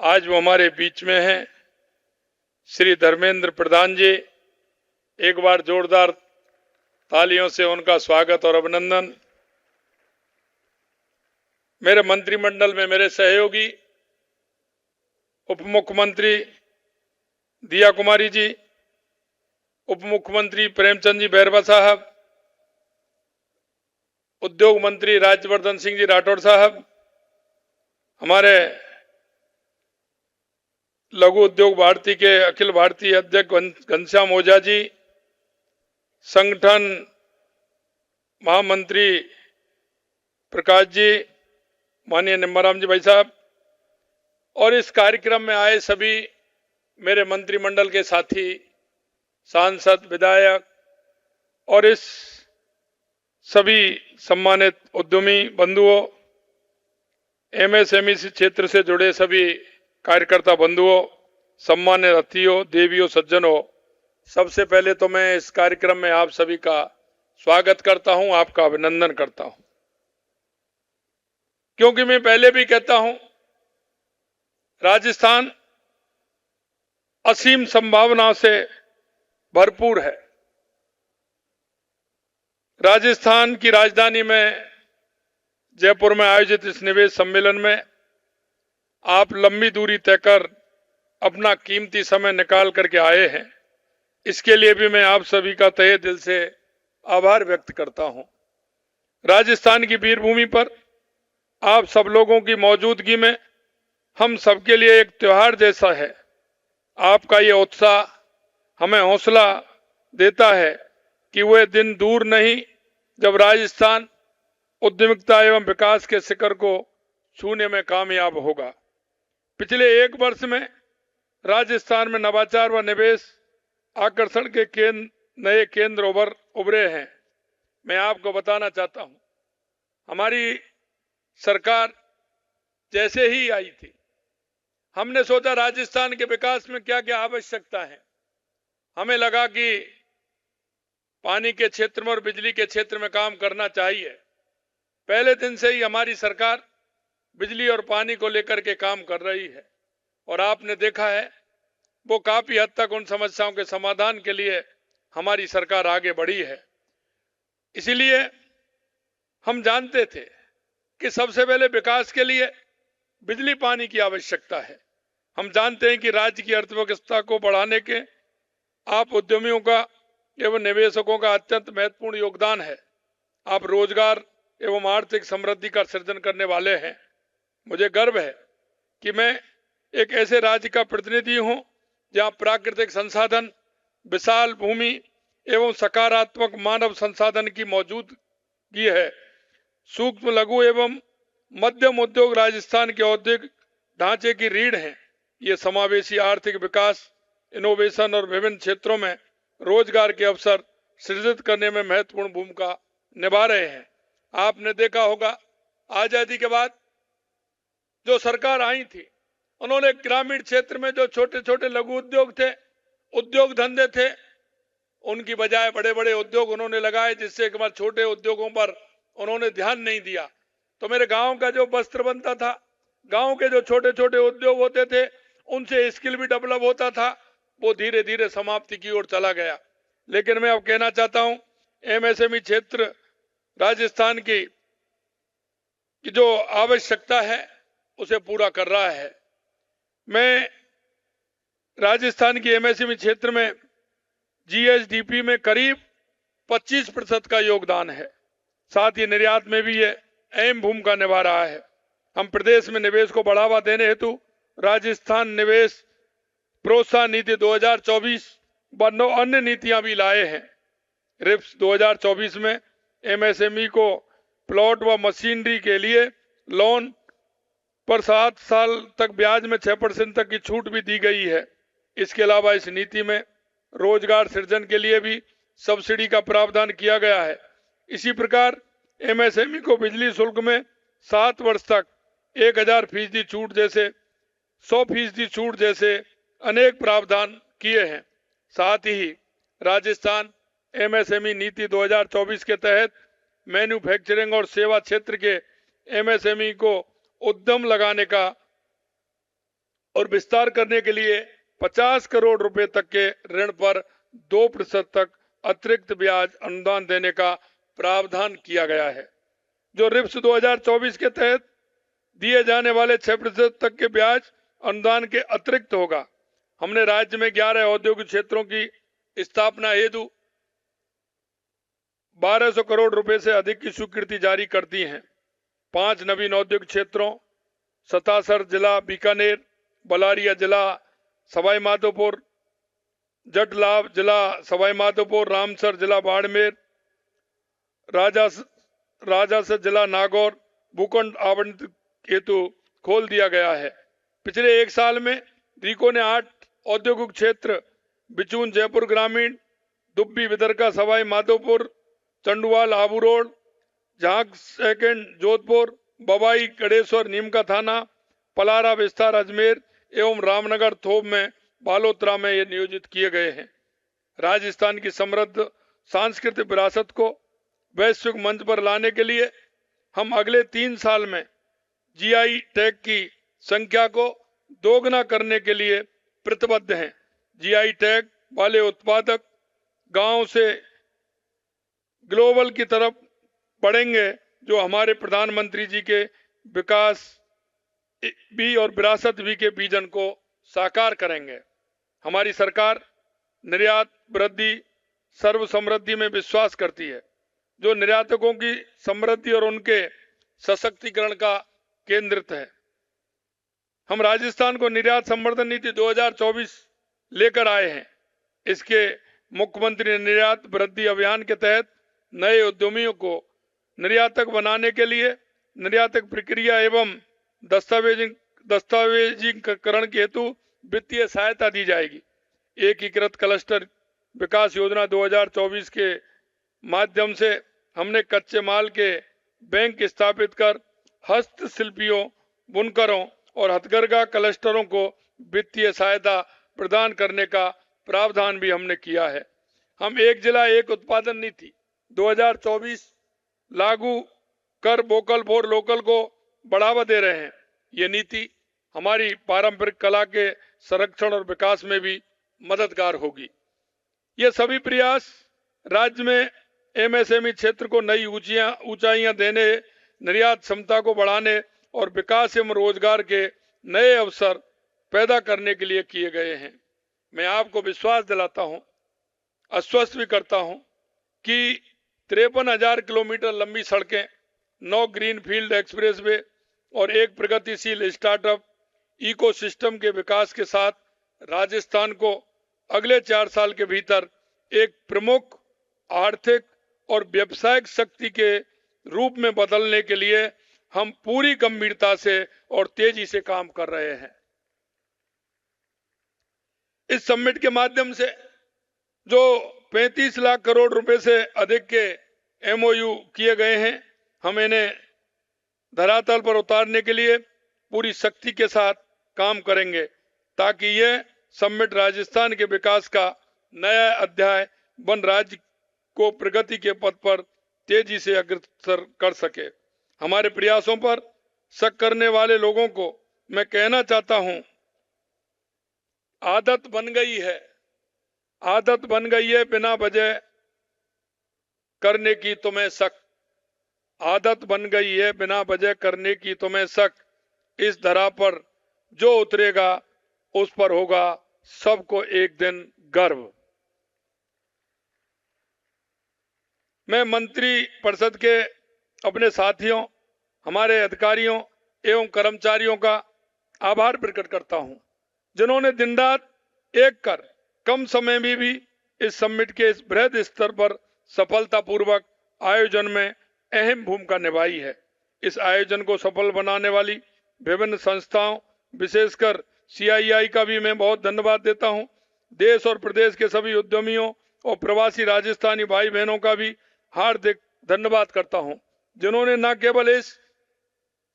आज वो हमारे बीच में हैं, श्री धर्मेंद्र प्रधान जी। एक बार जोरदार तालियों से उनका स्वागत और अभिनंदन। मेरे मंत्रिमंडल में मेरे सहयोगी उप मुख्यमंत्री दिया कुमारी जी, उप मुख्यमंत्री प्रेमचंद जी बैरवा साहब, उद्योग मंत्री राज्यवर्धन सिंह जी राठौड़ साहब, हमारे लघु उद्योग भारती के अखिल भारतीय अध्यक्ष घनश्याम ओझा जी, संगठन महामंत्री प्रकाश जी, माननीय निम्बाराम जी भाई साहब, और इस कार्यक्रम में आए सभी मेरे मंत्रिमंडल के साथी, सांसद, विधायक और इस सभी सम्मानित उद्यमी बंधुओं, एमएसएमई क्षेत्र से जुड़े सभी कार्यकर्ता बंधुओं, सम्मानित अतिथियों, देवियों, सज्जनों, सबसे पहले तो मैं इस कार्यक्रम में आप सभी का स्वागत करता हूं, आपका अभिनंदन करता हूं। क्योंकि मैं पहले भी कहता हूं, राजस्थान असीम संभावनाओं से भरपूर है। राजस्थान की राजधानी में जयपुर में आयोजित इस निवेश सम्मेलन में आप लंबी दूरी तय कर अपना कीमती समय निकाल करके आए हैं। इसके लिए भी मैं आप सभी का तहे दिल से आभार व्यक्त करता हूं। राजस्थान की वीरभूमि पर आप सब लोगों की मौजूदगी में हम सबके लिए एक त्योहार जैसा है। आपका ये उत्साह हमें हौसला देता है कि वह दिन दूर नहीं जब राजस्थान उद्यमिता एवं विकास के शिखर को छूने में कामयाब होगा। पिछले एक वर्ष में राजस्थान में नवाचार व निवेश आकर्षण के नए केंद्र उभरे हैं। मैं आपको बताना चाहता हूं, हमारी सरकार जैसे ही आई थी, हमने सोचा राजस्थान के विकास में क्या क्या आवश्यकता है। हमें लगा कि पानी के क्षेत्र में और बिजली के क्षेत्र में काम करना चाहिए। पहले दिन से ही हमारी सरकार बिजली और पानी को लेकर के काम कर रही है और आपने देखा है वो काफी हद तक उन समस्याओं के समाधान के लिए हमारी सरकार आगे बढ़ी है। इसीलिए हम जानते थे कि सबसे पहले विकास के लिए बिजली पानी की आवश्यकता है। हम जानते हैं कि राज्य की अर्थव्यवस्था को बढ़ाने के आप उद्यमियों का एवं निवेशकों का अत्यंत महत्वपूर्ण योगदान है। आप रोजगार एवं आर्थिक समृद्धि का सृजन करने वाले हैं। मुझे गर्व है कि मैं एक ऐसे राज्य का प्रतिनिधि हूं जहां प्राकृतिक संसाधन, विशाल भूमि एवं सकारात्मक मानव संसाधन की मौजूदगी है। सूक्ष्म, लघु एवं मध्यम उद्योग राजस्थान के औद्योगिक ढांचे की रीढ़ हैं। ये समावेशी आर्थिक विकास, इनोवेशन और विभिन्न क्षेत्रों में रोजगार के अवसर सृजित करने में महत्वपूर्ण भूमिका निभा रहे हैं। आपने देखा होगा, आजादी के बाद जो सरकार आई थी, उन्होंने ग्रामीण क्षेत्र में जो छोटे छोटे लघु उद्योग थे, उद्योग धंधे थे, उनकी बजाय बड़े बड़े उद्योग उन्होंने लगाए, जिससे एक बार छोटे उद्योगों पर उन्होंने ध्यान नहीं दिया। तो मेरे गांव का जो वस्त्र बनता था, गांव के जो छोटे छोटे उद्योग होते थे, उनसे स्किल भी डेवलप होता था, वो धीरे धीरे समाप्ति की ओर चला गया। लेकिन मैं अब कहना चाहता हूं, एमएसएमई क्षेत्र राजस्थान की जो आवश्यकता है उसे पूरा कर रहा है। मैं राजस्थान की एमएसएमई क्षेत्र में जीएसडीपी में करीब 25% का योगदान है। साथ ही निर्यात में भी ये अहम भूमिका निभा रहा है। हम प्रदेश में निवेश को बढ़ावा देने हेतु राजस्थान निवेश प्रोत्साहन नीति 2024 व 9 अन्य नीतियां भी लाए हैं। रिप्स 2024 में एमएसएमई को प्लॉट व मशीनरी के लिए लोन पर 7 साल तक ब्याज में 6% तक की छूट भी दी गई है। इसके अलावा इस नीति में रोजगार सृजन के लिए भी सब्सिडी का प्रावधान किया गया है। इसी प्रकार एमएसएमई को बिजली शुल्क में 7 वर्ष तक 1000% छूट जैसे 100% छूट जैसे अनेक प्रावधान किए हैं। साथ ही राजस्थान एमएसएमई नीति 2024 के तहत मैन्युफैक्चरिंग और सेवा क्षेत्र के एमएसएमई को उद्यम लगाने का और विस्तार करने के लिए 50 करोड़ रुपए तक के ऋण पर 2% तक अतिरिक्त ब्याज अनुदान देने का प्रावधान किया गया है। जो रिप्स 2024 के तहत दिए जाने वाले 6% तक के ब्याज अनुदान के अतिरिक्त होगा। हमने राज्य में 11 औद्योगिक क्षेत्रों की स्थापना हेतु 1200 करोड़ रुपए से अधिक की स्वीकृति जारी कर दी है। 5 नवीन औद्योगिक क्षेत्रों सतासर जिला बीकानेर, बलारिया जिला सवाई माधोपुर, जटलाव जिला सवाई माधोपुर, रामसर जिला बाड़मेर, राजासर जिला नागौर भूखंड आवंटित हेतु खोल दिया गया है। पिछले एक साल में रीको ने 8 औद्योगिक क्षेत्र बिचून जयपुर ग्रामीण, दुब्बी विदरका सवाई माधोपुर, चंडुवाल आबू रोड, झांग सेकंड जोधपुर, बबाई गणेश्वर नीमका थाना, पलारा विस्तार अजमेर एवं रामनगर थोप में बालोतरा में ये नियोजित किए गए हैं। राजस्थान की समृद्ध सांस्कृतिक विरासत को वैश्विक मंच पर लाने के लिए हम अगले 3 साल में जीआई टैग की संख्या को दोगुना करने के लिए प्रतिबद्ध हैं। जीआई टैग वाले उत्पादक गांव से ग्लोबल की तरफ बढ़ेंगे, जो हमारे प्रधानमंत्री जी के विकास भी और विरासत भी के विजन को साकार करेंगे। हमारी सरकार निर्यात वृद्धि सर्व समृद्धि में विश्वास करती है, जो निर्यातकों की समृद्धि और उनके सशक्तिकरण का केंद्रित है। हम राजस्थान को निर्यात संवर्धन नीति 2024 लेकर आए हैं। इसके मुख्यमंत्री निर्यात वृद्धि अभियान के तहत नए उद्यमियों को निर्यातक बनाने के लिए निर्यातक प्रक्रिया एवं दस्तावेजीकरण के हेतु वित्तीय सहायता दी जाएगी। एकीकृत क्लस्टर विकास योजना 2024 के माध्यम से हमने कच्चे माल के बैंक स्थापित कर हस्तशिल्पियों, बुनकरों और हथकरघा क्लस्टरों को वित्तीय सहायता प्रदान करने का प्रावधान भी हमने किया है। हम एक जिला एक उत्पादन नीति 2024 लागू कर वोकल फॉर लोकल को बढ़ावा दे रहे हैं। ये नीति हमारी पारंपरिक कला के संरक्षण और विकास में भी मददगार होगी। ये सभी प्रयास राज्य में एमएसएमई क्षेत्र को नई ऊंचाइयां देने, निर्यात क्षमता को बढ़ाने और विकास एवं रोजगार के नए अवसर पैदा करने के लिए किए गए हैं। मैं आपको विश्वास दिलाता हूं, आश्वस्त भी करता हूं कि 53,000 किलोमीटर लंबी सड़कें, 9 ग्रीनफील्ड एक्सप्रेसवे और एक प्रगतिशील स्टार्टअप इकोसिस्टम के विकास के साथ राजस्थान को अगले 4 साल के भीतर एक प्रमुख आर्थिक और व्यावसायिक शक्ति के रूप में बदलने के लिए हम पूरी गंभीरता से और तेजी से काम कर रहे हैं। इस समिट के माध्यम से जो 35 लाख करोड़ रुपए से अधिक के एमओयू किए गए हैं, हम इन्हें धरातल पर उतारने के लिए पूरी शक्ति के साथ काम करेंगे, ताकि यह समिट राजस्थान के विकास का नया अध्याय बन राज्य को प्रगति के पथ पर तेजी से अग्रसर कर सके। हमारे प्रयासों पर शक करने वाले लोगों को मैं कहना चाहता हूं, आदत बन गई है बिना वजह करने की तुम्हें शक। आदत बन गई है बिना वजह करने की तुम्हें शक। इस धरा पर जो उतरेगा उस पर होगा सबको एक दिन गर्व। मैं मंत्री परिषद के अपने साथियों, हमारे अधिकारियों एवं कर्मचारियों का आभार प्रकट करता हूं, जिन्होंने दिन रात एक कर कम समय में भी इस समिट के इस बृहद स्तर पर सफलतापूर्वक आयोजन में अहम भूमिका निभाई है। इस आयोजन को सफल बनाने वाली विभिन्न संस्थाओं, विशेषकर सीआईआई का भी मैं बहुत धन्यवाद देता हूं। देश और प्रदेश के सभी उद्यमियों और प्रवासी राजस्थानी भाई बहनों का भी हार्दिक धन्यवाद करता हूं, जिन्होंने न केवल इस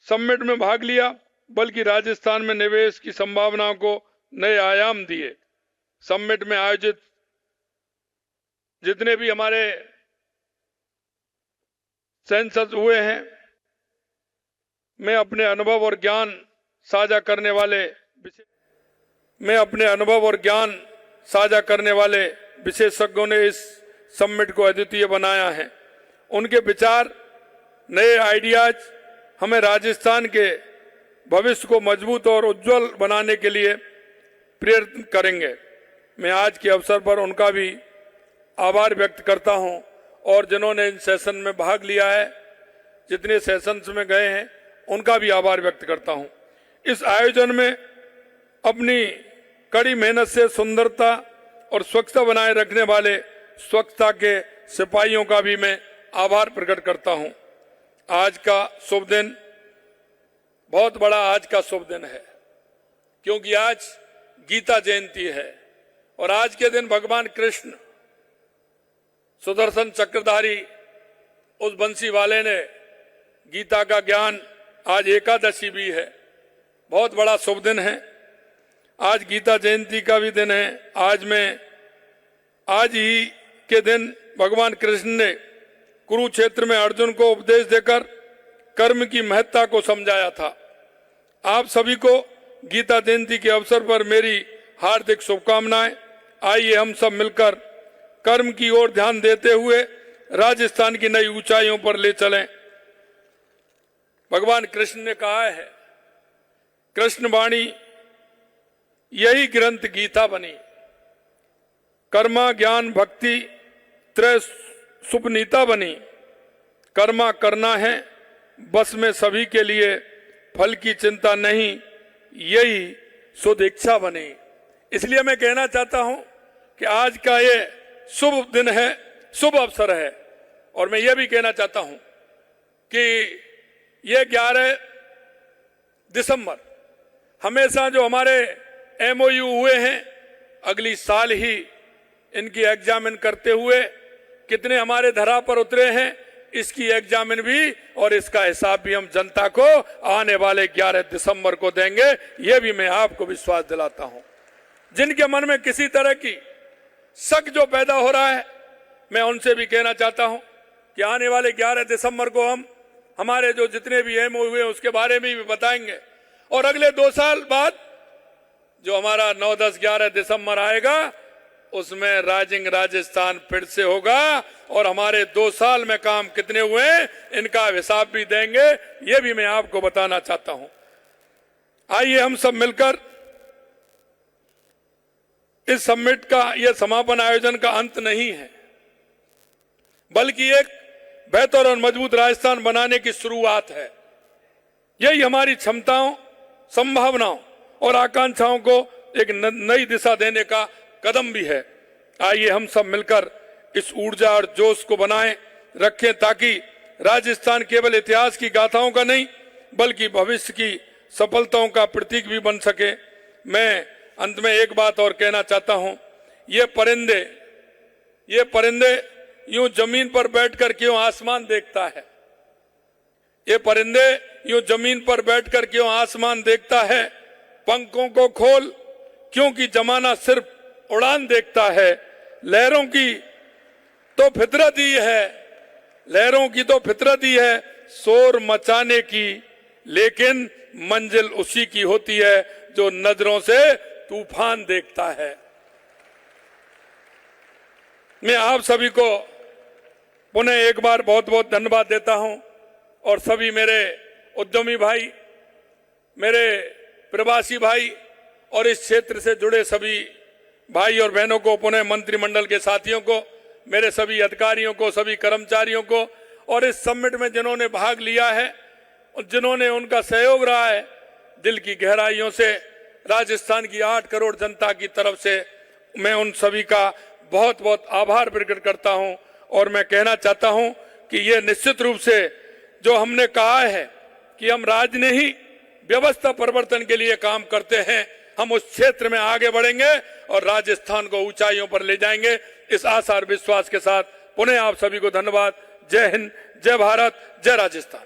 समिट में भाग लिया, बल्कि राजस्थान में निवेश की संभावनाओं को नए आयाम दिए। समिट में आयोजित जितने भी हमारे सेंसस हुए हैं, मैं अपने अनुभव और ज्ञान साझा करने वाले में अपने अनुभव और ज्ञान साझा करने वाले विशेषज्ञों ने इस समिट को अद्वितीय बनाया है। उनके विचार, नए आइडियाज हमें राजस्थान के भविष्य को मजबूत और उज्जवल बनाने के लिए प्रेरित करेंगे। मैं आज के अवसर पर उनका भी आभार व्यक्त करता हूं और जिन्होंने इन सेशन में भाग लिया है, जितने सेशंस में गए हैं, उनका भी आभार व्यक्त करता हूं। इस आयोजन में अपनी कड़ी मेहनत से सुंदरता और स्वच्छता बनाए रखने वाले स्वच्छता के सिपाहियों का भी मैं आभार प्रकट करता हूं। आज का शुभ दिन बहुत बड़ा आज का शुभ दिन है, क्योंकि आज गीता जयंती है और आज के दिन भगवान कृष्ण सुदर्शन चक्रधारी उस बंसी वाले ने गीता का ज्ञान, आज एकादशी भी है, बहुत बड़ा शुभ दिन है। आज गीता जयंती का भी दिन है। आज ही के दिन भगवान कृष्ण ने कुरुक्षेत्र में अर्जुन को उपदेश देकर कर्म की महत्ता को समझाया था। आप सभी को गीता जयंती के अवसर पर मेरी हार्दिक शुभकामनाएं। आइए हम सब मिलकर कर्म की ओर ध्यान देते हुए राजस्थान की नई ऊंचाइयों पर ले चलें। भगवान कृष्ण ने कहा है, कृष्ण वाणी यही ग्रंथ गीता बनी, कर्मा ज्ञान भक्ति त्रय सुपनीता बनी। कर्मा करना है बस में सभी के लिए, फल की चिंता नहीं यही सुदीक्षा बनी। इसलिए मैं कहना चाहता हूं कि आज का ये शुभ दिन है, शुभ अवसर है, और मैं ये भी कहना चाहता हूं कि ये 11 दिसंबर हमेशा जो हमारे MOU हुए हैं, अगली साल ही इनकी एग्जामिन करते हुए कितने हमारे धरा पर उतरे हैं, इसकी एग्जामिन भी और इसका हिसाब भी हम जनता को आने वाले 11 दिसंबर को देंगे। ये भी मैं आपको विश्वास दिलाता हूं। जिनके मन में किसी तरह की शक जो पैदा हो रहा है, मैं उनसे भी कहना चाहता हूं कि आने वाले 11 दिसंबर को हम हमारे जो जितने भी MOU हुए उसके बारे में भी बताएंगे, और अगले 2 साल बाद जो हमारा 9, 10, 11 दिसंबर आएगा उसमें राइजिंग राजस्थान फिर से होगा, और हमारे 2 साल में काम कितने हुए इनका हिसाब भी देंगे। ये भी मैं आपको बताना चाहता हूं। आइए हम सब मिलकर इस समिट का यह समापन आयोजन का अंत नहीं है, बल्कि एक बेहतर और मजबूत राजस्थान बनाने की शुरुआत है। यही हमारी क्षमताओं, संभावनाओं और आकांक्षाओं को एक नई दिशा देने का कदम भी है। आइए हम सब मिलकर इस ऊर्जा और जोश को बनाए रखें, ताकि राजस्थान केवल इतिहास की गाथाओं का नहीं बल्कि भविष्य की सफलताओं का प्रतीक भी बन सके। मैं अंत में एक बात और कहना चाहता हूं, ये परिंदे यूं जमीन पर बैठकर क्यों आसमान देखता है? ये परिंदे यूं जमीन पर बैठकर क्यों आसमान देखता है? पंखों को खोल, क्योंकि जमाना सिर्फ उड़ान देखता है। लहरों की तो फितरत ही है शोर मचाने की, लेकिन मंजिल उसी की होती है जो नजरों से तूफान देखता है। मैं आप सभी को पुनः एक बार बहुत बहुत धन्यवाद देता हूं, और सभी मेरे उद्यमी भाई, मेरे प्रवासी भाई और इस क्षेत्र से जुड़े सभी भाई और बहनों को, पुनः मंत्रिमंडल के साथियों को, मेरे सभी अधिकारियों को, सभी कर्मचारियों को, और इस समिट में जिन्होंने भाग लिया है और जिन्होंने उनका सहयोग रहा है, दिल की गहराइयों से राजस्थान की 8 करोड़ जनता की तरफ से मैं उन सभी का बहुत बहुत आभार प्रकट करता हूं। और मैं कहना चाहता हूं कि ये निश्चित रूप से जो हमने कहा है कि हम राजनीति व्यवस्था परिवर्तन के लिए काम करते हैं, हम उस क्षेत्र में आगे बढ़ेंगे और राजस्थान को ऊंचाइयों पर ले जाएंगे। इस आशा और विश्वास के साथ पुनः आप सभी को धन्यवाद। जय हिंद, जय भारत, जय राजस्थान।